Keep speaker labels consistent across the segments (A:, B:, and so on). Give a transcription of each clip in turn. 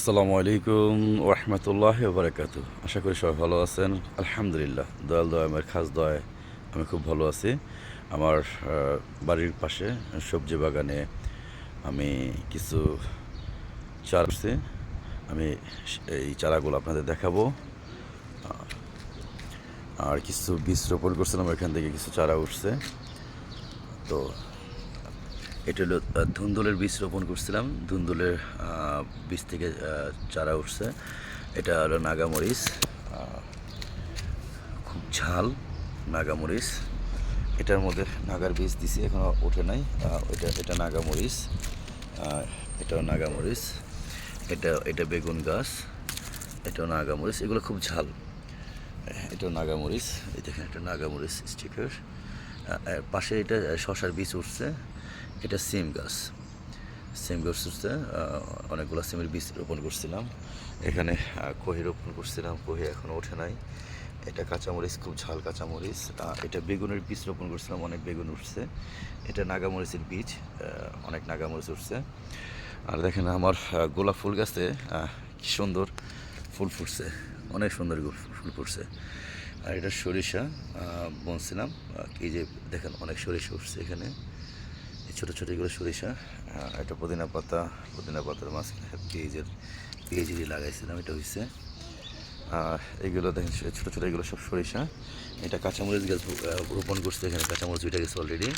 A: আসসালামু আলাইকুম ওরহমতুল্লাহি ওবারাকাতু। আশা করি সবাই ভালো আছেন। আলহামদুলিল্লাহ, দয়াল দয়ামের খাস দয়ায় আমি খুব ভালো আছি। আমার বাড়ির পাশে সবজি বাগানে আমি কিছু চারা করছি। আমি এই চারাগুলো আপনাদের দেখাবো। আর কিছু বীজ রোপণ করছিলাম, এখান থেকে কিছু চারা উঠছে। তো এটা হলো ধুন্দুলের বীজ রোপণ করছিলাম, ধুন্দুলের বীজ থেকে চারা উঠছে। এটা হলো নাগামরিচ, খুব ঝাল নাগামরিচ। এটার মধ্যে নাগার বীজ দিছি, এখনো ওঠে নাই। এটা নাগামরিচ, এটাও নাগামরিচ। এটা বেগুন গাছ, এটাও নাগামরিচ। এগুলো খুব ঝাল। এটাও নাগামরিচ, এই দেখেন এটা নাগামরিচ স্টিকার। পাশে এটা শশার বীজ উঠছে। এটা সিম গাছ, সিম গাছ উঠছে। অনেকগুলো সিমের বীজ রোপণ করছিলাম। এখানে কহি রোপণ করছিলাম, কহি এখনও ওঠে নাই। এটা কাঁচামরিচ, খুব ঝাল কাঁচামরিচ। এটা বেগুনের বীজ রোপণ করছিলাম, অনেক বেগুন উঠছে। এটা নাগামরিচের বীজ, অনেক নাগামরিচ উঠছে। আর দেখেন আমার গোলাপ ফুল গাছে কি সুন্দর ফুল ফুটছে, অনেক সুন্দর ফুল ফুটছে। আর এটা সরিষা বলছিলাম, এই যে দেখেন অনেক সরিষা উঠছে এখানে, এই ছোটো ছোটো এগুলো সরিষা। এটা পুদিনা পাতা, পুদিনা পাতার মাঝখানে পেঁয়াজেরই লাগাইছিলাম, এটা হয়েছে। আর এইগুলো দেখেন ছোটো ছোটো, এগুলো সব সরিষা। এটা কাঁচামরিচ গাছ রোপণ করছে, এখানে কাঁচামরিচ উঠে গেছে অলরেডি।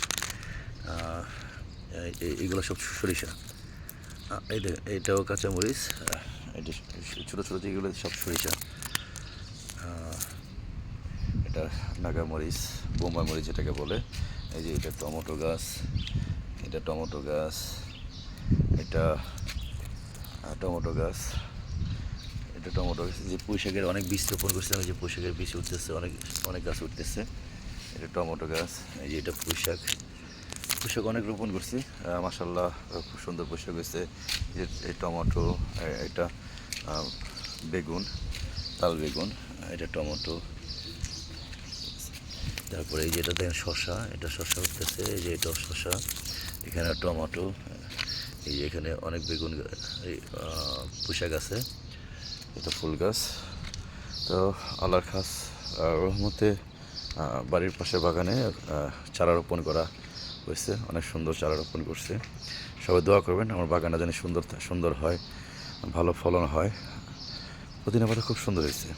A: এইগুলো সব সরিষা। এটাও কাঁচামরিচ। এটা ছোটো ছোটো যেগুলো সব সরিষা। এটা নাগামরিচ, বোম্বাই মরিচ যেটাকে বলে। এই যে এটা টমেটো গাছ, এটা টমেটো গাছ, এটা টমেটো গাছ, এটা টমেটো গাছ। যে পুঁই শাকের অনেক বীজ রোপণ করছিলাম, যে পুঁই শাকের বীজ উঠতেছে, অনেক অনেক গাছ উঠতেছে। এটা টমেটো গাছ, এই যে এটা পুঁই শাক। পুঁই শাক অনেক রোপণ করছি, মাশাআল্লাহ খুব সুন্দর পুঁই শাক হয়েছে। এই টমেটো, এটা বেগুন, তাল বেগুন, এটা টমেটো। তারপরে এই যে এটা দেখেন শশা, এটা শশা উঠতেছে। এই যে এটাও শশা, এখানে টমেটো। এই যে এখানে অনেক বেগুন, এই পুঁই শাক আছে। এটা ফুল গাছ। তো আল্লাহর খাস রহমতে বাড়ির পাশে বাগানে চারা রোপণ করা হয়েছে, অনেক সুন্দর চারা রোপণ করছে। সবাই দোয়া করবেন আমার বাগানটা যেন সুন্দর হয়, ভালো ফলন হয়। পুদিনা পাতা খুব সুন্দর হয়েছে।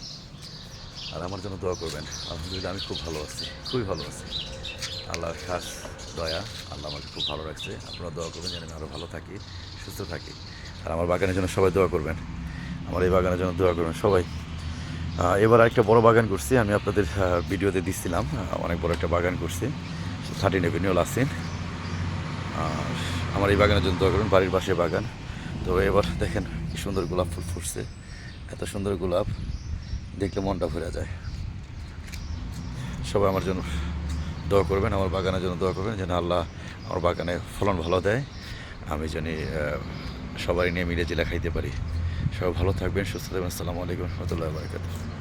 A: আর আমার জন্য দোয়া করবেন। আলহামদুলিল্লাহ আমি খুব ভালো আছি, খুবই ভালো আছি। আল্লাহর খাস দয়া, আল্লাহ আমাকে খুব ভালো রাখছে। আপনারা দোয়া করবেন যেন আমি আরও ভালো থাকি, সুস্থ থাকি। আর আমার বাগানের জন্য সবাই দোয়া করবেন, আমার এই বাগানের জন্য দোয়া করবেন সবাই। এবার একটা বড় বাগান করছি, আমি আপনাদের ভিডিওতে দিচ্ছিলাম। অনেক বড় একটা বাগান করছি, 13 এভিনিউ লাসিন। আর আমার এই বাগানের জন্য দোয়া করবেন, বাড়ির পাশে বাগান। তো এবার দেখেন কি সুন্দর গোলাপ ফুল ফুটছে, এত সুন্দর গোলাপ দেখলে মনটা ভরে যায়। সবাই আমার জন্য দোয়া করবেন, আমার বাগানের জন্য দোয়া করবেন যেন আল্লাহ আমার বাগানে ফলন ভালো দেয়, আমি জানি সবাই নিয়ে মিলে জেলা খাইতে পারি। সবাই ভালো থাকবেন, সুস্থ থাকবেন। আসসালামু আলাইকুম রহমতুল্লাহি ওয়া বারাকাতুহু।